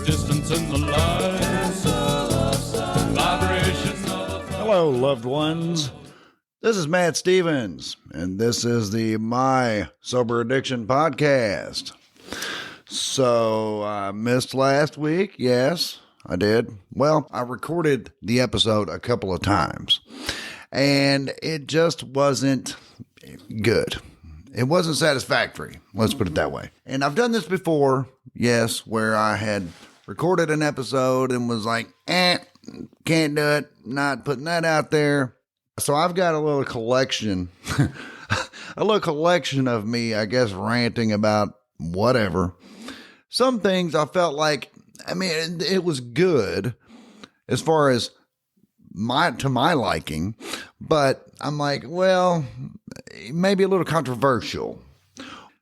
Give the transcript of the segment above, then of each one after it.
distance in the light, vibration of a... Hello, loved ones. This is Matt Stevens, and this is the My Sober Addiction podcast. So, I missed last week. Yes, I did. Well, I recorded the episode a couple of times, and it just wasn't good. It wasn't satisfactory. Let's put it that way. And I've done this before, yes, where I had recorded an episode and was like, can't do it. Not putting that out there. So I've got a little collection, of me, I guess, ranting about whatever. Some things I felt like, it was good as far as to my liking, but I'm like, well, maybe a little controversial.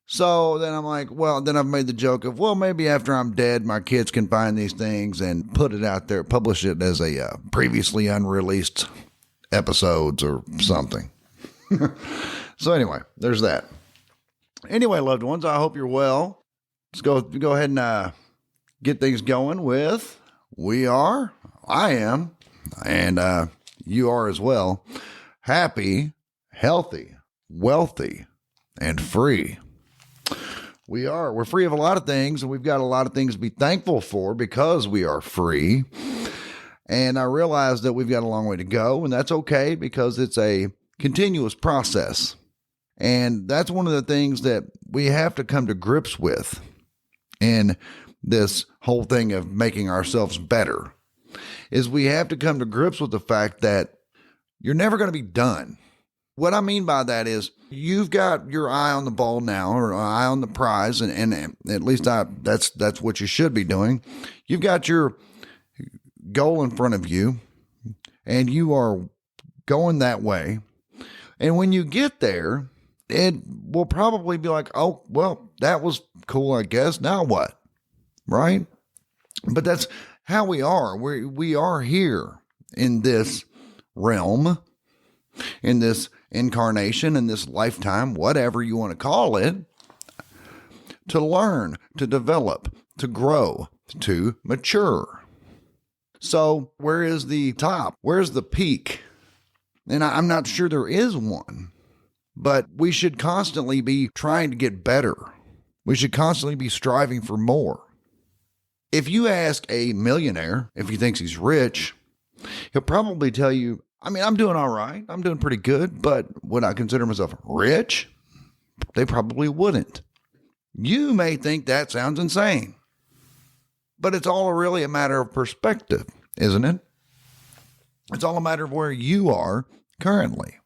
So then I'm like, well, then I've made the joke of, well, maybe after I'm dead, my kids can find these things and put it out there, publish it as a previously unreleased episodes or something. So anyway, there's that. Anyway, loved ones, I hope you're well. Let's go ahead and get things going with I am, and you are as well, happy, healthy, wealthy, and free. We're free of a lot of things, and we've got a lot of things to be thankful for because we are free. And I realize that we've got a long way to go, and that's okay because it's a continuous process. And that's one of the things that we have to come to grips with in this whole thing of making ourselves better, is we have to come to grips with the fact that you're never going to be done. What I mean by that is you've got your eye on the ball now, or eye on the prize, and at least that's what you should be doing. You've got your goal in front of you, and you are going that way. And when you get there, it will probably be like, oh, well, that was cool, I guess. Now what? Right? But that's how we are. We are here in this realm, in this incarnation, in this lifetime, whatever you want to call it, to learn, to develop, to grow, to mature. So where is the top? Where's the peak? And I'm not sure there is one, but we should constantly be trying to get better. We should constantly be striving for more. If you ask a millionaire if he thinks he's rich, he'll probably tell you, I'm doing all right. I'm doing pretty good, but would I consider myself rich? They probably wouldn't. You may think that sounds insane, but it's all really a matter of perspective, isn't it? It's all a matter of where you are currently.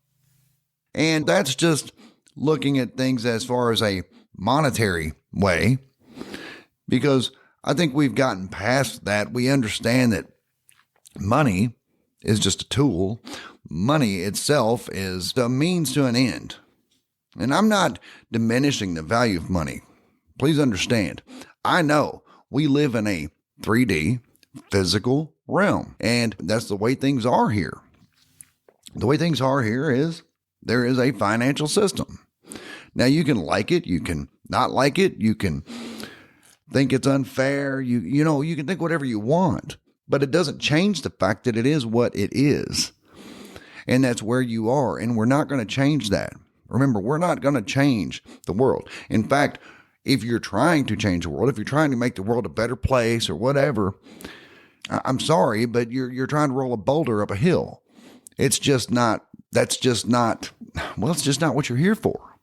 And that's just looking at things as far as a monetary way, because I think we've gotten past that. We understand that money is just a tool. Money itself is the means to an end. And I'm not diminishing the value of money. Please understand. I know we live in a 3D physical realm, and that's the way things are here. The way things are here is there is a financial system. Now you can like it, you can not like it, you can think it's unfair, you can think whatever you want, but it doesn't change the fact that it is what it is. And that's where you are, and we're not going to change that. Remember, we're not going to change the world. In fact, if you're trying to change the world, if you're trying to make the world a better place or whatever, I'm sorry, but you're trying to roll a boulder up a hill. It's just not what you're here for.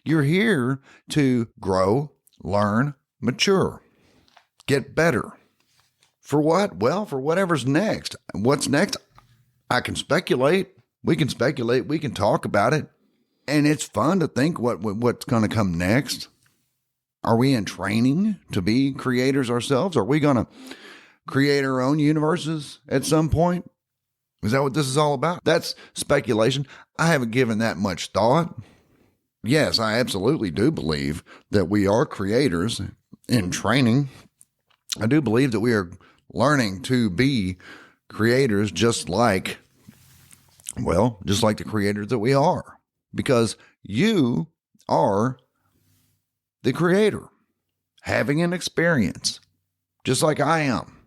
You're here to grow, learn, mature, get better. For what? Well, for whatever's next. What's next? I can speculate. We can speculate. We can talk about it. And it's fun to think what's going to come next. Are we in training to be creators ourselves? Are we going to create our own universes at some point? Is that what this is all about? That's speculation. I haven't given that much thought. Yes, I absolutely do believe that we are creators in training. I do believe that we are learning to be creators just like the creators that we are. Because you are the creator, having an experience, just like I am.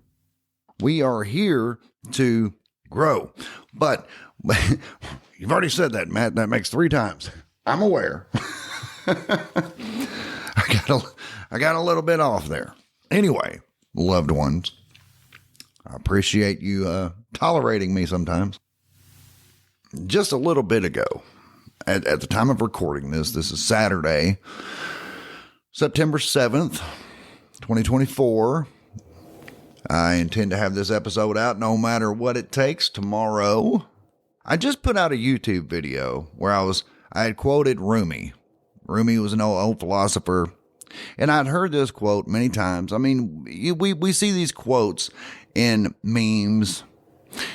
We are here to grow. But you've already said that, Matt. That makes 3 times. I'm aware. I got a little bit off there. Anyway, loved ones, I appreciate you tolerating me sometimes. Just a little bit ago, at the time of recording this is Saturday, September 7th, 2024. I intend to have this episode out no matter what it takes tomorrow. I just put out a YouTube video where I had quoted Rumi. Rumi was an old philosopher, and I'd heard this quote many times. I mean, we see these quotes in memes.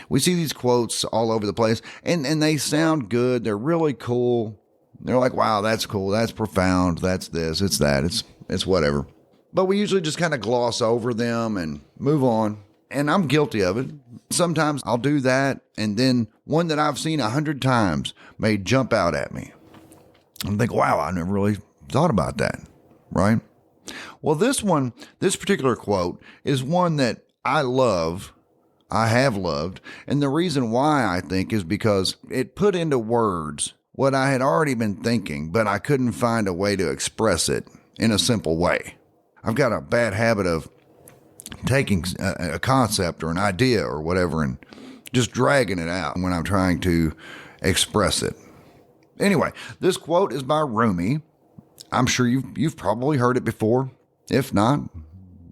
We see these quotes all over the place, and they sound good. They're really cool. They're like, wow, that's cool. That's profound. That's this. It's that. It's whatever. But we usually just kind of gloss over them and move on. And I'm guilty of it. Sometimes I'll do that, and then one that I've seen 100 times may jump out at me. And think, wow, I never really thought about that, right? Well, this particular quote is one that I love. I have loved. And the reason why I think is because it put into words what I had already been thinking, but I couldn't find a way to express it in a simple way. I've got a bad habit of taking a concept or an idea or whatever and just dragging it out when I'm trying to express it. Anyway, this quote is by Rumi. I'm sure you've probably heard it before. If not,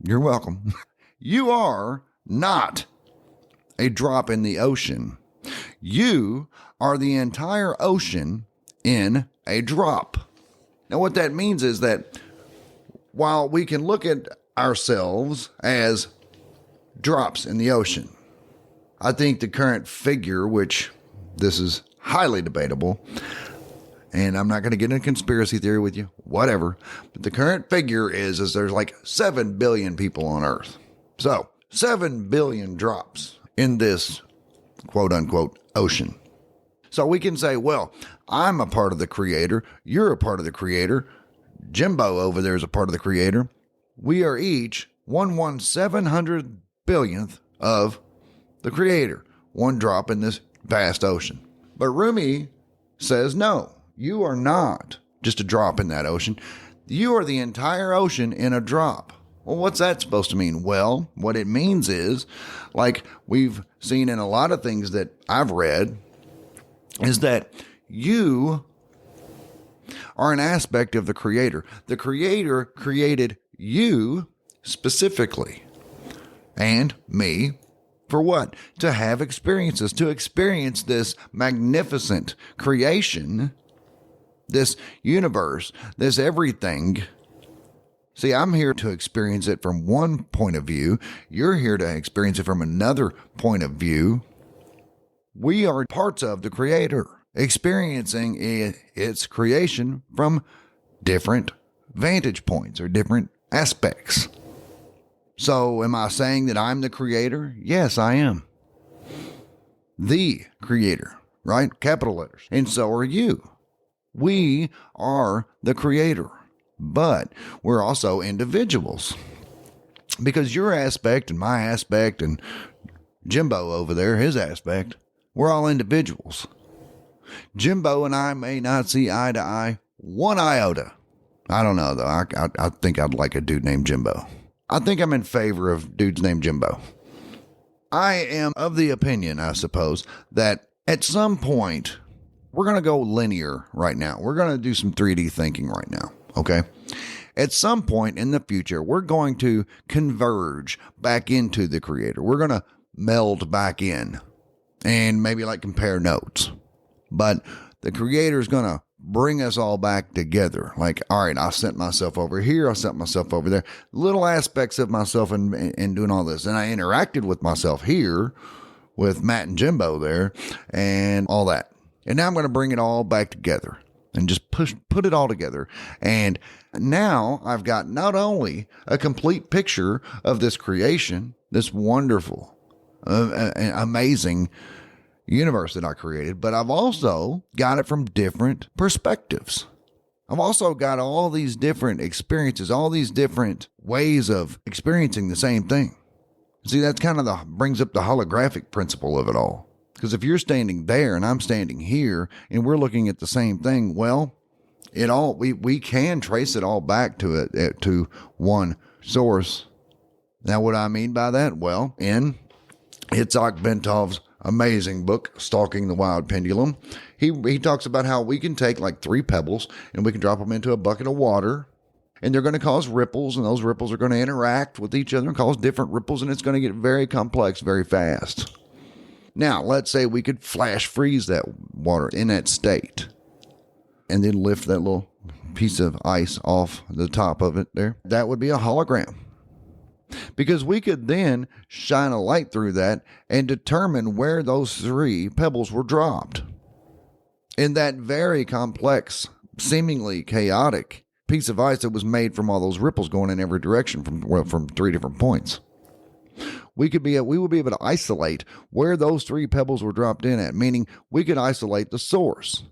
you're welcome. You are not a drop in the ocean. You are the entire ocean in a drop. Now, what that means is that while we can look at ourselves as drops in the ocean, I think the current figure, which this is highly debatable, and I'm not going to get into conspiracy theory with you, whatever, but the current figure is there's like 7 billion people on Earth. So 7 billion drops in this quote unquote ocean. So we can say, well, I'm a part of the creator. You're a part of the creator. Jimbo over there is a part of the creator. We are each 1/700 billionth of the creator. One drop in this vast ocean. But Rumi says, no, you are not just a drop in that ocean. You are the entire ocean in a drop. Well, what's that supposed to mean? Well, what it means is, like we've seen in a lot of things that I've read, is that you are an aspect of the creator. The creator created you specifically, and me, for what? To have experiences, to experience this magnificent creation, this universe, this everything. See, I'm here to experience it from one point of view. You're here to experience it from another point of view. We are parts of the creator, experiencing its creation from different vantage points or different aspects. So am I saying that I'm the creator? Yes, I am. The creator, right? Capital letters. And so are you. We are the creator. But we're also individuals, because your aspect and my aspect and Jimbo over there, his aspect, we're all individuals. Jimbo and I may not see eye to eye one iota. I don't know, though. I think I'd like a dude named Jimbo. I think I'm in favor of dudes named Jimbo. I am of the opinion, I suppose, that at some point, we're going to go linear right now. We're going to do some 3D thinking right now. Okay. At some point in the future, we're going to converge back into the creator. We're going to meld back in and maybe like compare notes. But the creator is going to bring us all back together. Like, all right, I sent myself over here. I sent myself over there. Little aspects of myself in doing all this. And I interacted with myself here with Matt and Jimbo there and all that. And now I'm going to bring it all back together and just put it all together. And now I've got not only a complete picture of this creation, this wonderful, amazing universe that I created, but I've also got it from different perspectives. I've also got all these different experiences, all these different ways of experiencing the same thing. See, that's kind of brings up the holographic principle of it all. Because if you're standing there and I'm standing here and we're looking at the same thing, well, we can trace it all back to one source. Now, what I mean by that? Well, in Itzhak Bentov's amazing book, Stalking the Wild Pendulum, he talks about how we can take like 3 pebbles and we can drop them into a bucket of water, and they're going to cause ripples, and those ripples are going to interact with each other and cause different ripples, and it's going to get very complex very fast. Now, let's say we could flash freeze that water in that state and then lift that little piece of ice off the top of it there. That would be a hologram. Because we could then shine a light through that and determine where those 3 pebbles were dropped. In that very complex, seemingly chaotic piece of ice that was made from all those ripples going in every direction from 3 different points. We would be able to isolate where those 3 pebbles were dropped in at, meaning we could isolate the source.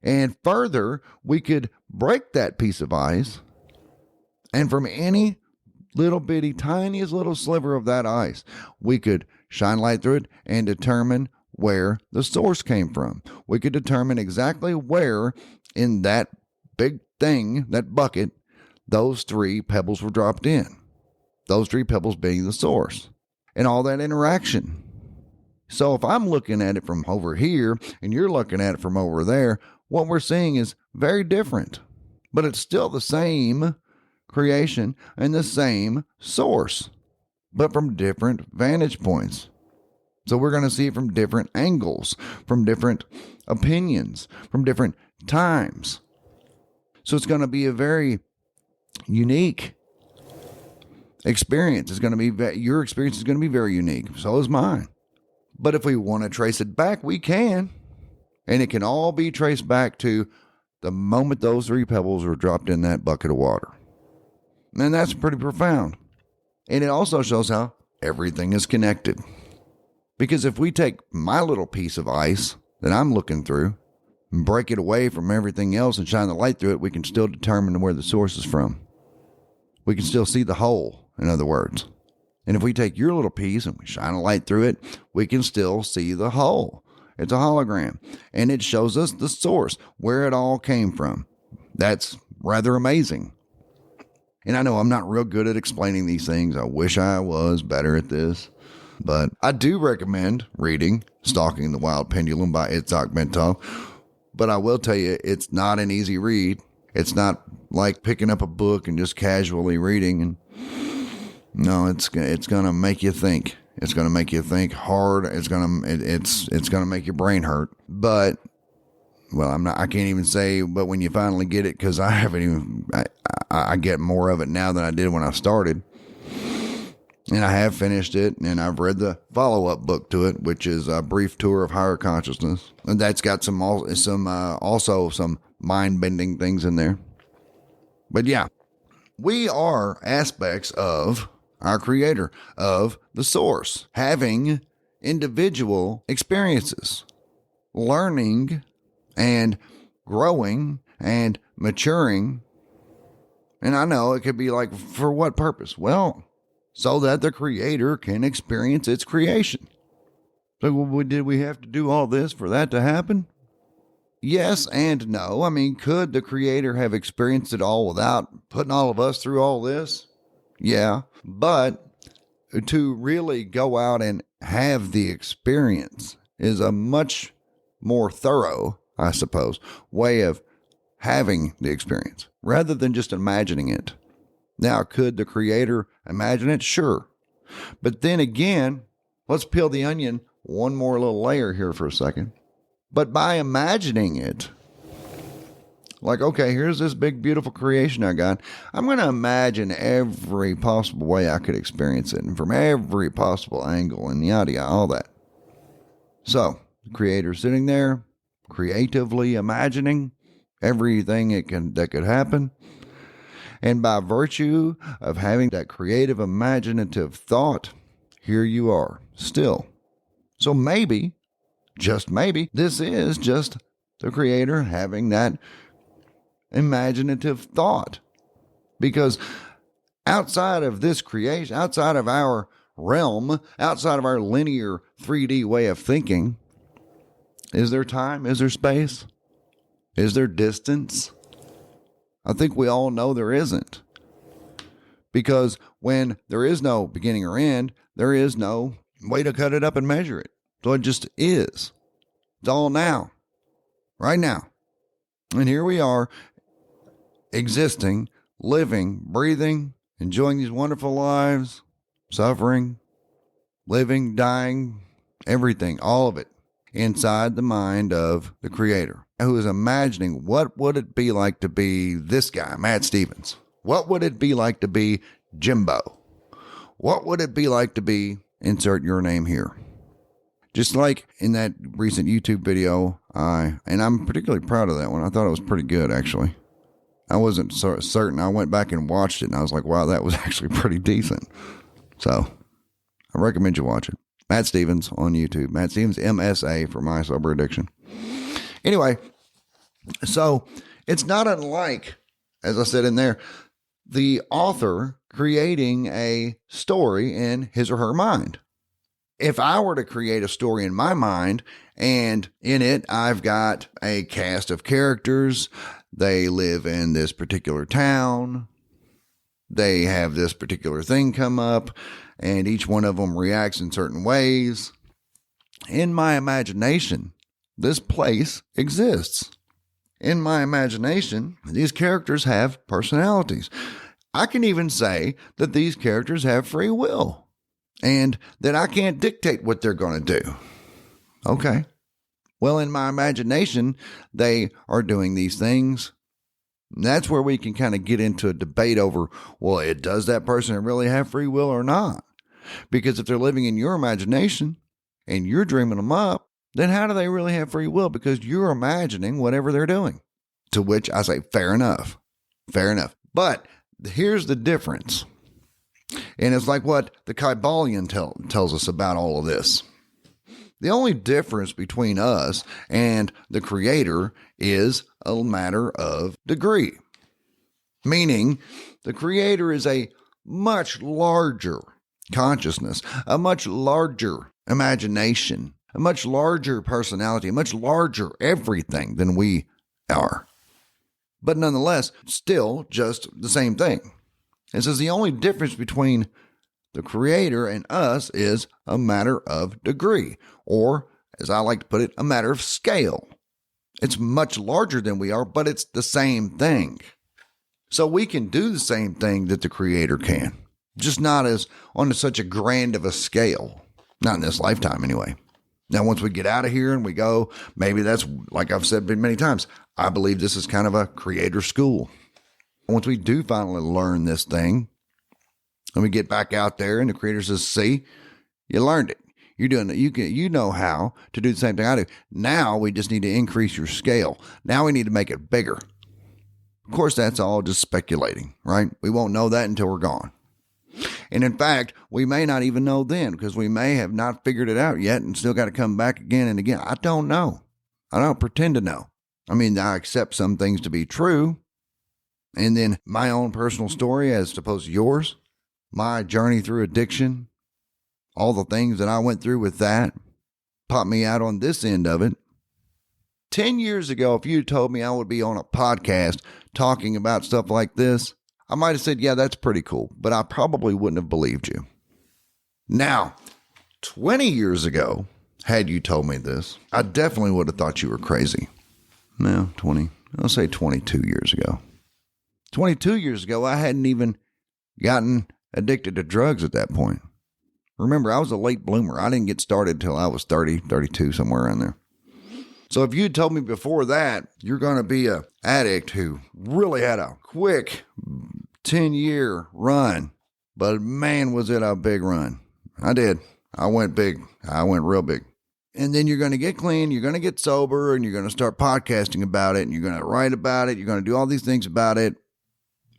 And further, we could break that piece of ice, and from any little bitty, tiniest little sliver of that ice, we could shine light through it and determine where the source came from. We could determine exactly where in that big thing, that bucket, those 3 pebbles were dropped in. Those 3 pebbles being the source and all that interaction. So if I'm looking at it from over here and you're looking at it from over there, what we're seeing is very different, but it's still the same creation and the same source, but from different vantage points. So we're going to see it from different angles, from different opinions, from different times. So it's going to be a very unique experience. Your experience is going to be very unique. So is mine. But if we want to trace it back, we can. And it can all be traced back to the moment those 3 pebbles were dropped in that bucket of water. And that's pretty profound. And it also shows how everything is connected. Because if we take my little piece of ice that I'm looking through and break it away from everything else and shine the light through it, we can still determine where the source is from. We can still see the whole, in other words. And if we take your little piece and we shine a light through it, we can still see the whole. It's a hologram. And it shows us the source, where it all came from. That's rather amazing. And I know I'm not real good at explaining these things. I wish I was better at this. But I do recommend reading Stalking the Wild Pendulum by Itzhak Bentov. But I will tell you, it's not an easy read. It's not like picking up a book and just casually reading. And no, it's going to make you think. It's going to make you think hard. It's going to make your brain hurt. But, well, I can't even say, but when you finally get it, because I get more of it now than I did when I started. And I have finished it, and I've read the follow-up book to it, which is A Brief Tour of Higher Consciousness. And that's got also some mind-bending things in there. But yeah, we are aspects of our Creator, of the Source, having individual experiences, learning and growing and maturing. And I know it could be like, for what purpose? Well, so that the Creator can experience its creation. So did we have to do all this for that to happen? Yes and no. I mean, could the Creator have experienced it all without putting all of us through all this? Yeah, but to really go out and have the experience is a much more thorough, I suppose, way of having the experience rather than just imagining it. Now, could the Creator imagine it? Sure. But then again, let's peel the onion one more little layer here for a second. But by imagining it, like, okay, here's this big, beautiful creation I got. I'm going to imagine every possible way I could experience it and from every possible angle and yada, yada, all that. So, the Creator sitting there, creatively imagining everything that could happen. And by virtue of having that creative, imaginative thought, here you are, still. So maybe, just maybe, this is just the Creator having that imaginative thought. Because outside of this creation, outside of our realm, outside of our linear 3D way of thinking, is there time? Is there space? Is there distance? I think we all know there isn't. Because when there is no beginning or end, there is no way to cut it up and measure it. So it just is. It's all now. Right now. And here we are, existing, living, breathing, enjoying these wonderful lives, suffering, living, dying, everything, all of it, inside the mind of the Creator, who is imagining what would it be like to be this guy, Matt Stevens? What would it be like to be Jimbo? What would it be like to be, insert your name here? Just like in that recent YouTube video, and I'm particularly proud of that one. I thought it was pretty good, actually. I wasn't certain. I went back and watched it, and I was like, wow, that was actually pretty decent. So I recommend you watch it. Matt Stevens on YouTube. Matt Stevens, MSA for My Sober Addiction. Anyway, so it's not unlike, as I said in there, the author creating a story in his or her mind. If I were to create a story in my mind, and in it I've got a cast of characters, they live in this particular town, they have this particular thing come up, and each one of them reacts in certain ways. In my imagination, this place exists. In my imagination, these characters have personalities. I can even say that these characters have free will, and that I can't dictate what they're going to do. Okay. Well, in my imagination, they are doing these things. That's where we can kind of get into a debate over, well, does that person really have free will or not? Because if they're living in your imagination and you're dreaming them up, then how do they really have free will? Because you're imagining whatever they're doing. To which I say, fair enough. Fair enough. But here's the difference. And it's like what the Kybalion tells us about all of this. The only difference between us and the Creator is a matter of degree. Meaning, the Creator is a much larger consciousness, a much larger imagination, a much larger personality, a much larger everything than we are. But nonetheless, still just the same thing. It says the only difference between the Creator and us is a matter of degree, or, as I like to put it, a matter of scale. It's much larger than we are, but it's the same thing. So we can do the same thing that the Creator can, just not as on such a grand of a scale. Not in this lifetime, anyway. Now, once we get out of here and we go, maybe that's, like I've said many times, I believe this is kind of a Creator school. Once we do finally learn this thing, and we get back out there and the Creator says, see, you learned it. You're doing it. You know how to do the same thing I do. Now we just need to increase your scale. Now we need to make it bigger. Of course, that's all just speculating, right? We won't know that until we're gone. And in fact, we may not even know then, because we may have not figured it out yet and still got to come back again and again. I don't know. I don't pretend to know. I mean, I accept some things to be true. And then my own personal story as opposed to yours, my journey through addiction, all the things that I went through with that, popped me out on this end of it. 10 years ago, if you told me I would be on a podcast talking about stuff like this, I might have said, yeah, that's pretty cool, but I probably wouldn't have believed you. Now, 20 years ago, had you told me this, I definitely would have thought you were crazy. No, I'll say 22 years ago. 22 years ago, I hadn't even gotten addicted to drugs at that point. Remember, I was a late bloomer. I didn't get started until I was 30, 32, somewhere around there. So if you had told me before that, you're going to be an addict who really had a quick 10-year run, but man, was it a big run. I did. I went big. I went real big. And then you're going to get clean, you're going to get sober, and you're going to start podcasting about it, and you're going to write about it, you're going to do all these things about it,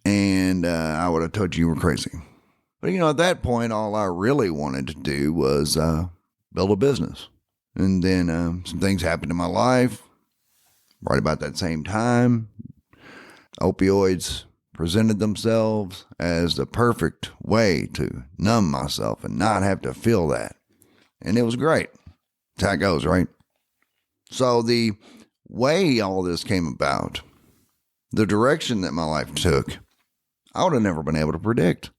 and I would have told you were crazy. But, at that point, all I really wanted to do was build a business. And then some things happened in my life right about that same time. Opioids presented themselves as the perfect way to numb myself and not have to feel that. And it was great. That's how it goes, right? So the way all this came about, the direction that my life took, I would have never been able to predict.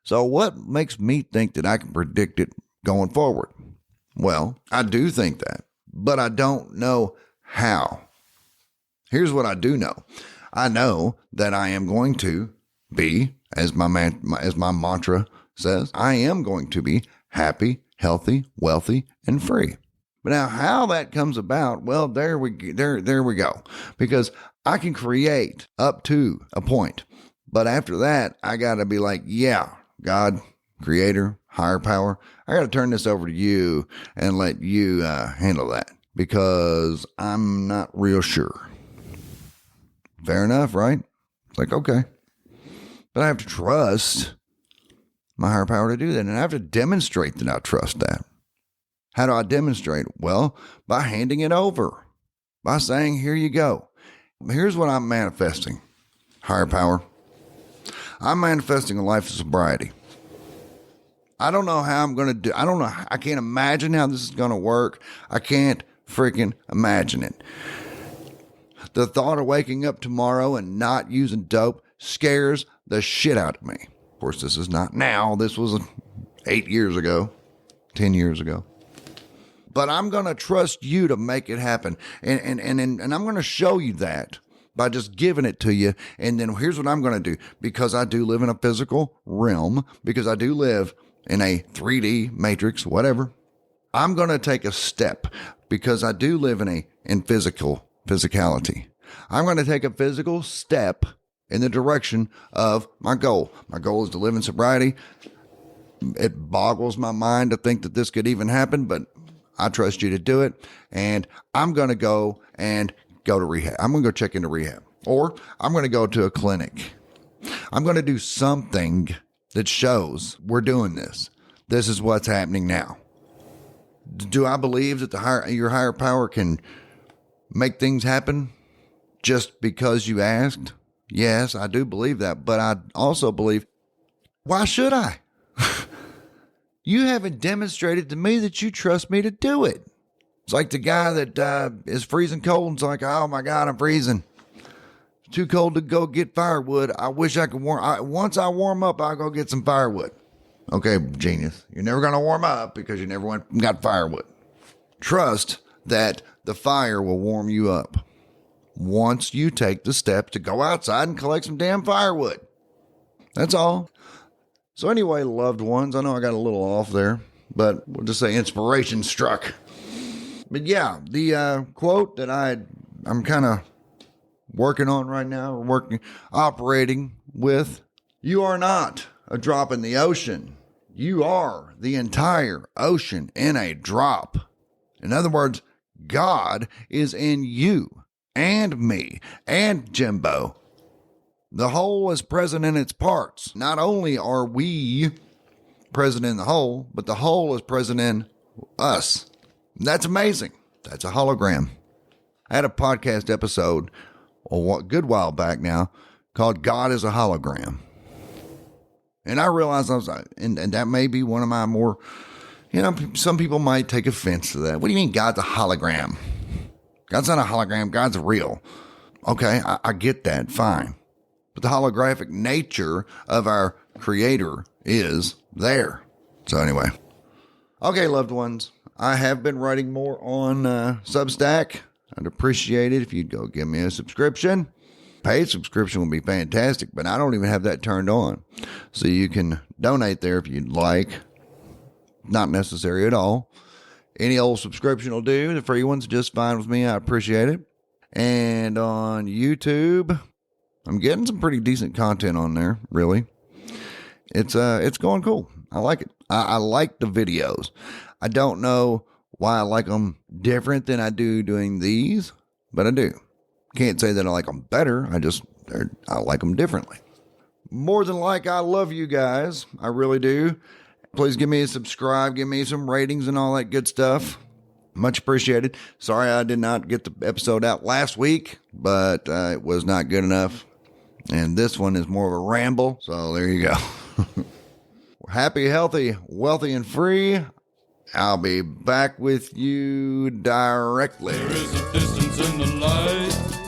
So what makes me think that I can predict it going forward? Well, I do think that, but I don't know how. Here's what I do know. I know that I am going to be, as my mantra says, I am going to be happy, healthy, wealthy, and free. But now how that comes about, well, there we go. Because I can create up to a point. But after that, I got to be like, yeah, God, creator, higher power, I got to turn this over to you and let you handle that because I'm not real sure. Fair enough, right? It's like, okay. But I have to trust my higher power to do that. And I have to demonstrate that I trust that. How do I demonstrate? Well, by handing it over. By saying, here you go. Here's what I'm manifesting. Higher power. I'm manifesting a life of sobriety. I don't know how I'm going to do. I can't imagine how this is going to work. I can't freaking imagine it. The thought of waking up tomorrow and not using dope scares the shit out of me. Of course, this is not now. This was 8 years ago, 10 years ago. But I'm going to trust you to make it happen. And I'm going to show you that by just giving it to you. And then here's what I'm going to do. Because I do live in a physical realm, because I do live in a 3D matrix, whatever, I'm going to take a step because I do live in physicality. I'm going to take a physical step in the direction of my goal. My goal is to live in sobriety. It boggles my mind to think that this could even happen, but I trust you to do it. And I'm going to go to rehab. I'm going to go check into rehab, or I'm going to go to a clinic. I'm going to do something that shows we're doing this. This is what's happening now. Do I believe that your higher power can make things happen just because you asked? Yes, I do believe that. But I also believe, why should I? You haven't demonstrated to me that you trust me to do it. It's like the guy that is freezing cold and it's like, oh my God, I'm freezing. It's too cold to go get firewood. I wish I could once I warm up, I'll go get some firewood. Okay, genius. You're never going to warm up because you never went and got firewood. Trust that the fire will warm you up once you take the step to go outside and collect some damn firewood. That's all. So anyway, loved ones, I know I got a little off there, but we'll just say inspiration struck. But yeah, the quote that I'm kind of working on right now, operating with, you are not a drop in the ocean. You are the entire ocean in a drop. In other words, God is in you and me and Jimbo. The whole is present in its parts. Not only are we present in the whole, but the whole is present in us. That's amazing. That's a hologram. I had a podcast episode a good while back now called God is a Hologram. And I realized and that may be one of my more, some people might take offense to that. What do you mean God's a hologram? God's not a hologram. God's real. Okay, I get that. Fine. But the holographic nature of our creator is there. So anyway. Okay, loved ones. I have been writing more on Substack. I'd appreciate it if you'd go give me a subscription. Paid subscription would be fantastic, but I don't even have that turned on. So you can donate there if you'd like. Not necessary at all. Any old subscription will do. The free one's just fine with me. I appreciate it. And on YouTube, I'm getting some pretty decent content on there, really. It's going cool. I like it. I like the videos. I don't know why I like them different than I do doing these, but I do. Can't say that I like them better. I like them differently. More than like, I love you guys. I really do. Please give me a subscribe. Give me some ratings and all that good stuff. Much appreciated. Sorry I did not get the episode out last week, but it was not good enough. And this one is more of a ramble. So there you go. Happy, healthy, wealthy, and free. I'll be back with you directly. There is a distance in the light.